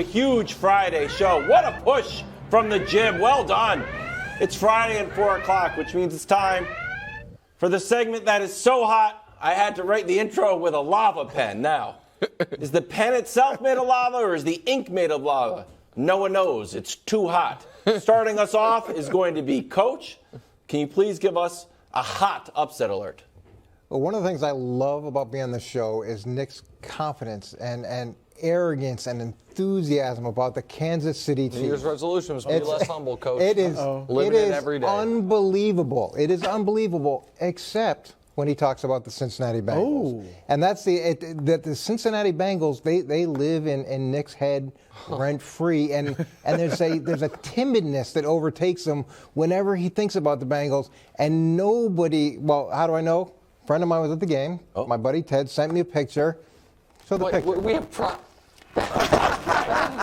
a huge Friday show. What a push from the gym. Well done. It's Friday at 4 o'clock, which means it's time for the segment that is so hot, I had to write the intro with a lava pen. Now, is the pen itself made of lava or is the ink made of lava? No one knows. It's too hot. Starting us off is going to be Coach. Can you please give us a hot upset alert? Well, one of the things I love about being on the show is Nick's confidence and arrogance and enthusiasm about the Kansas City team. New Year's resolution was to be less humble, Coach. It is, Living it every day. Unbelievable. It is unbelievable, except when he talks about the Cincinnati Bengals. And that's the Cincinnati Bengals, they live in Nick's head rent-free, and there's a timidness that overtakes him whenever he thinks about the Bengals, and nobody, well, how do I know? A friend of mine was at the game. My buddy Ted sent me a picture. So the picture. We have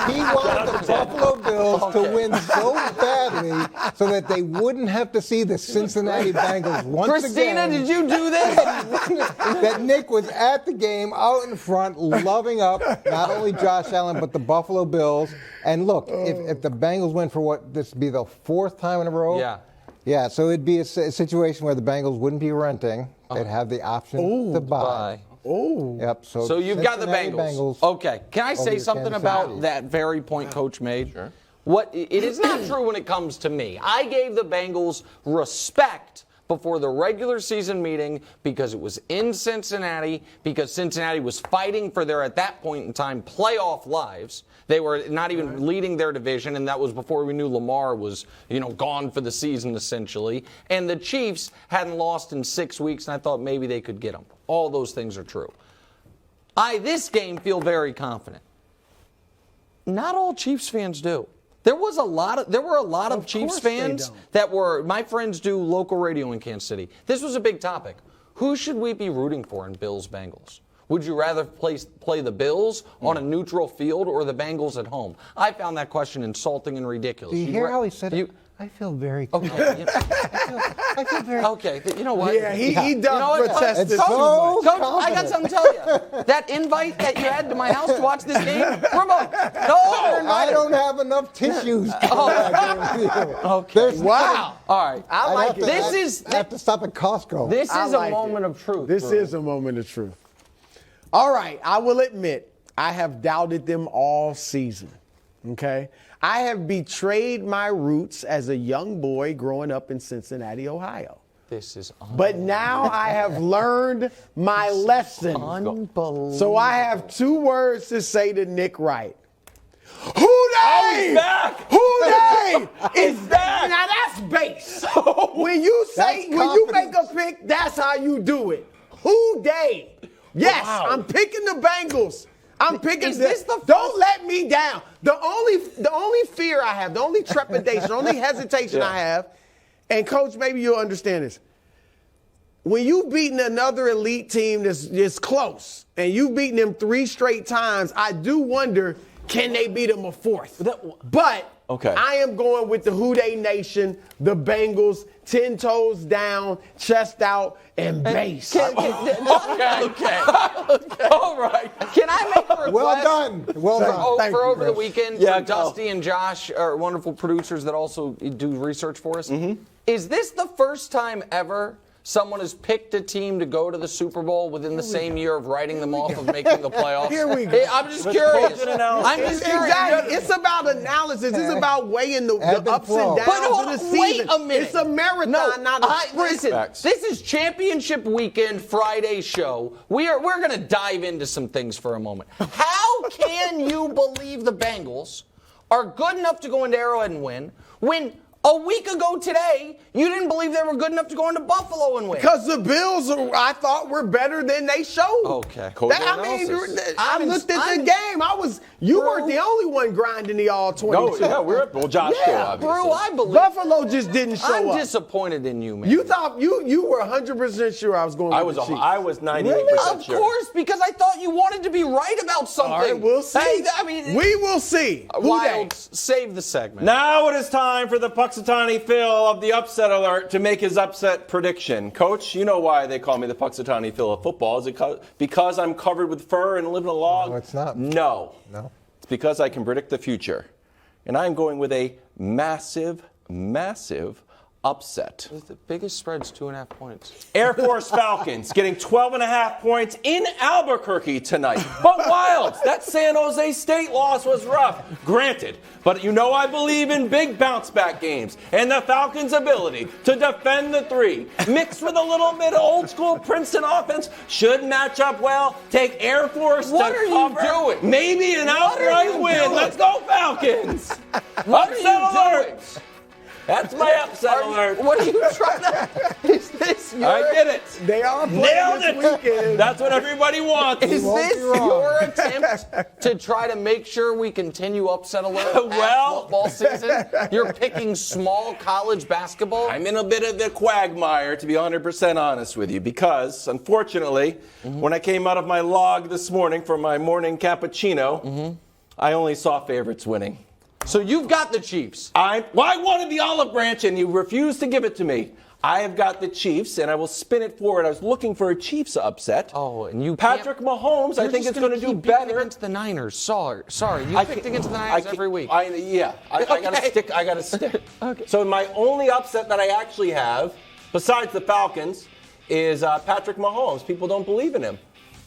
He wanted the Buffalo Bills to win so badly so that they wouldn't have to see the Cincinnati Bengals once again. Christina, did you do this? That Nick was at the game, out in front, loving up not only Josh Allen but the Buffalo Bills. And look, if the Bengals win for what, this would be the fourth time in a row? Yeah. Yeah, so it'd be a situation where the Bengals wouldn't be renting. They'd have the option to buy. Oh. Yep. So you've got the Bengals. Okay. Can I say something about that very point Coach made? Sure. It is not true when it comes to me. I gave the Bengals respect before the regular season meeting because it was in Cincinnati, because Cincinnati was fighting for their, at that point in time, playoff lives. They were not even leading their division, and that was before we knew Lamar was, gone for the season, essentially. And the Chiefs hadn't lost in 6 weeks, and I thought maybe they could get them. All those things are true. This game, feel very confident. Not all Chiefs fans do. There were a lot of Chiefs fans that were, my friends do local radio in Kansas City. This was a big topic. Who should we be rooting for in Bills-Bengals? Would you rather play the Bills on a neutral field or the Bengals at home? I found that question insulting and ridiculous. Do you hear how he said it? I feel very okay. I feel very okay. You know what? Yeah, he does protest this. Coach, I got something to tell you. That invite that you had to my house to watch this game, remote. I don't have enough tissues. Okay. Wow. All right. I like it. I have to stop at Costco. This is a moment of truth. This is a moment of truth. All right. I will admit, I have doubted them all season. Okay? I have betrayed my roots as a young boy growing up in Cincinnati, Ohio. This is But now I have learned my lesson. Unbelievable. So I have 2 words to say to Nick Wright. Who they? He's back. Who they? He's back. Now that's base. When you make a pick, that's how you do it. Who they? Yes, Wow. I'm picking the Bengals. I'm picking this the Don't let me down. The only fear I have, the only trepidation, the only hesitation I have, and Coach, maybe you'll understand this. When you've beaten another elite team that's close, and you've beaten them 3 straight times, I do wonder, can they beat them a 4th? But I am going with the Who Dey Nation, the Bengals, 10 toes down, chest out, and base. Okay. All right. Can I make a request? Well done. Well done. For over the weekend, Yeah, for Dusty and Josh, our wonderful producers that also do research for us. Mm-hmm. Is this the first time ever someone has picked a team to go to the Super Bowl within the same year of writing them off of making the playoffs? Here we go. I'm just curious. I'm just curious. Exactly. It's about analysis. It's about weighing the ups and downs But hold of the on, season. wait a minute. It's a marathon, not a sprint. Listen, this is championship weekend Friday show. We're going to dive into some things for a moment. How can you believe the Bengals are good enough to go into Arrowhead and win when a week ago today, you didn't believe they were good enough to go into Buffalo and win? Because the Bills, I thought, were better than they showed. Okay. I looked at the game. You weren't the only one grinding the all 22. Josh too, obviously. Bro, I believe. Buffalo just didn't show up. I'm disappointed in you, man. You thought you were 100% sure I was going with the Chiefs. I was 98% Of sure. course, because I thought you wanted to be right about something. All right, we'll see. Hey, we will see. Wildes, save the segment. Now it is time for the Puxatawny Phil of the Upset Alert to make his upset prediction. Coach, you know why they call me the Puxatawny Phil of football. Is it because I'm covered with fur and live in a log? No, it's not. No. No. It's It's because I can predict the future. And I'm going with a massive, massive upset. The biggest spread's 2.5 points. Air Force Falcons getting 12.5 points in Albuquerque tonight. But Wildes, that San Jose State loss was rough. Granted, but I believe in big bounce back games and the Falcons' ability to defend the 3, mixed with a little bit of old school Princeton offense, should match up well. Take Air Force What to are cover. you doing? Maybe an outright win. doing? Let's go Falcons. What Upset are you alert. doing? That's my upset alert. What are you trying to? Is this your? I did it. They are playing Nailed this it. weekend. That's what everybody wants. Is won't this be wrong. your attempt to try to make sure we continue upset alert Well- football season? You're picking small college basketball? I'm in a bit of the quagmire, to be 100% honest with you, because, unfortunately, when I came out of my log this morning for my morning cappuccino, I only saw favorites winning. So you've got the Chiefs. I wanted the olive branch, and you refused to give it to me. I have got the Chiefs, and I will spin it forward. I was looking for a Chiefs upset. Oh, and you Patrick Mahomes, I You're think just is going to do keep picking better against the Niners. Sorry, you I picked can't- against the I Niners can't- every week. I gotta Okay. stick. I gotta stick. Okay. So my only upset that I actually have, besides the Falcons, is Patrick Mahomes. People don't believe in him.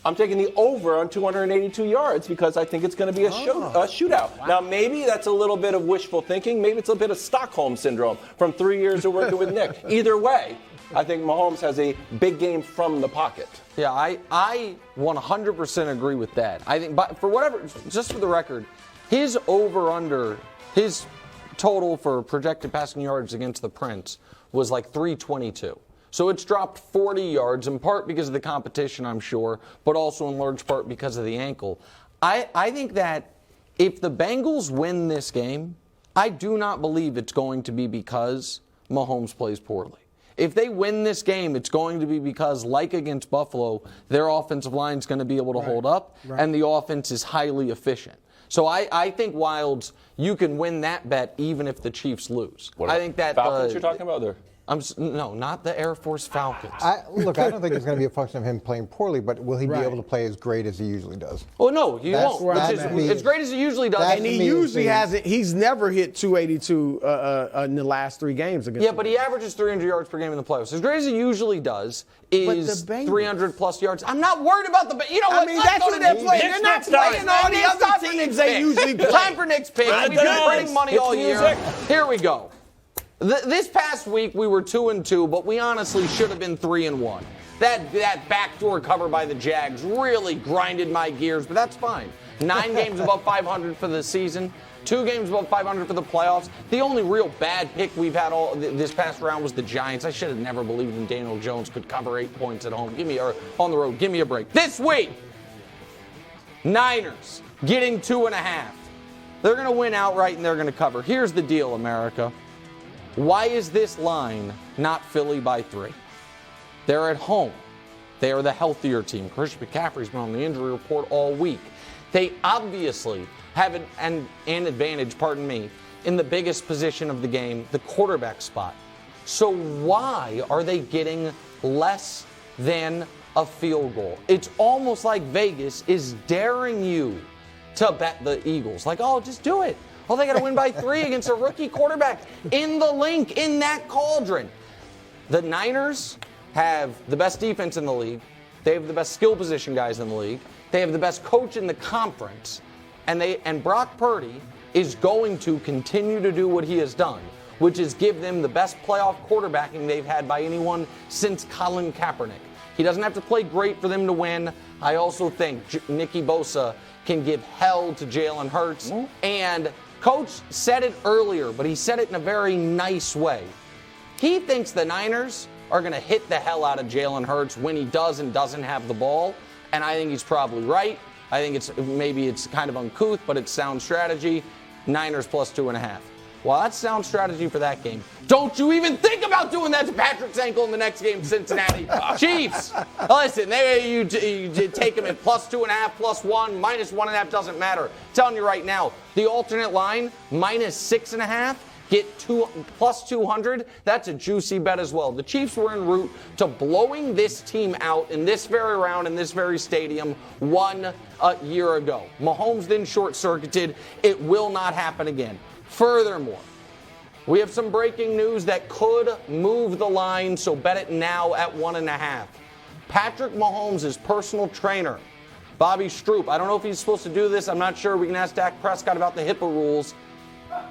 I'm taking the over on 282 yards because I think it's going to be a shootout. Wow. Now, maybe that's a little bit of wishful thinking. Maybe it's a bit of Stockholm syndrome from 3 years of working with Nick. Either way, I think Mahomes has a big game from the pocket. Yeah, I 100% agree with that. I think, but for whatever, just for the record, his over-under, his total for projected passing yards against the Prince was like 322. So it's dropped 40 yards, in part because of the competition, I'm sure, but also in large part because of the ankle. I think that if the Bengals win this game, I do not believe it's going to be because Mahomes plays poorly. If they win this game, it's going to be because, like against Buffalo, their offensive line is going to be able to hold up, and the offense is highly efficient. So I think, Wildes, you can win that bet even if the Chiefs lose. I think that Falcons you're talking about there. No, not the Air Force Falcons. I don't think it's going to be a function of him playing poorly, but will he be able to play as great as he usually does? Oh, no, he That's won't. where Which I'm is at. as great as he usually does. That's And he me usually is the- hasn't. He's never hit 282 in the last 3 games against. Yeah, but he averages 300 yards per game in the playoffs. As great as he usually does is the Bengals- 300-plus yards. I'm not worried about the Bengals. You know what? I mean, that's what they're playing. They're not playing all the other teams they usually play. Time for Nick's pick. We've been winning money It's all year. music. Here we go. This past week we were 2-2, but we honestly should have been 3-1. That backdoor cover by the Jags really grinded my gears, but that's fine. 9 games above 500 for the season, 2 games above 500 for the playoffs. The only real bad pick we've had all this past round was the Giants. I should have never believed in Daniel Jones could cover 8 points at home. Or on the road. Give me a break. This week, Niners getting 2.5. They're going to win outright and they're going to cover. Here's the deal, America. Why is this line not Philly by 3? They're at home. They are the healthier team. Christian McCaffrey's been on the injury report all week. They obviously have an advantage, in the biggest position of the game, the quarterback spot. So why are they getting less than a field goal? It's almost like Vegas is daring you to bet the Eagles. Like, oh, just do it. Oh, they got to win by 3 against a rookie quarterback in the link, in that cauldron. The Niners have the best defense in the league. They have the best skill position guys in the league. They have the best coach in the conference. And Brock Purdy is going to continue to do what he has done, which is give them the best playoff quarterbacking they've had by anyone since Colin Kaepernick. He doesn't have to play great for them to win. I also think Nicky Bosa can give hell to Jalen Hurts. And Coach said it earlier, but he said it in a very nice way. He thinks the Niners are going to hit the hell out of Jalen Hurts when he does and doesn't have the ball, and I think he's probably right. I think it's kind of uncouth, but it's sound strategy. Niners plus 2.5. Well, that's sound strategy for that game. Don't you even think about doing that to Patrick's ankle in the next game, Cincinnati. Chiefs, listen, you take them at plus 2.5, plus 1, minus 1.5 doesn't matter. I'm telling you right now, the alternate line, minus 6.5, get plus 200. That's a juicy bet as well. The Chiefs were en route to blowing this team out in this very round, in this very stadium, 1 year ago. Mahomes then short-circuited. It will not happen again. Furthermore, we have some breaking news that could move the line, so bet it now at 1.5. Patrick Mahomes' personal trainer, Bobby Stroop. I don't know if he's supposed to do this. I'm not sure. We can ask Dak Prescott about the HIPAA rules.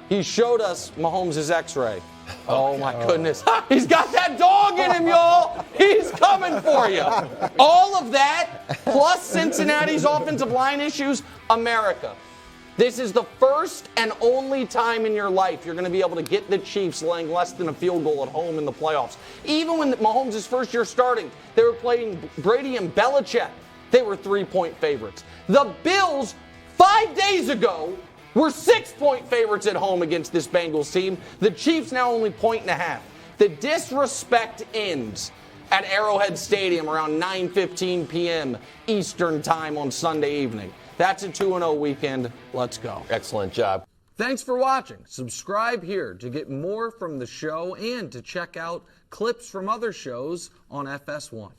He showed us Mahomes' x-ray. Oh, my goodness. He's got that dog in him, y'all. He's coming for you. All of that, plus Cincinnati's offensive line issues, America. This is the first and only time in your life you're going to be able to get the Chiefs laying less than a field goal at home in the playoffs. Even when Mahomes' first year starting, they were playing Brady and Belichick. They were 3-point favorites. The Bills, 5 days ago, were 6-point favorites at home against this Bengals team. The Chiefs now only 1.5. The disrespect ends at Arrowhead Stadium around 9:15 p.m. Eastern time on Sunday evening. That's a 2-0 weekend. Let's go. Excellent job. Thanks for watching. Subscribe here to get more from the show and to check out clips from other shows on FS1.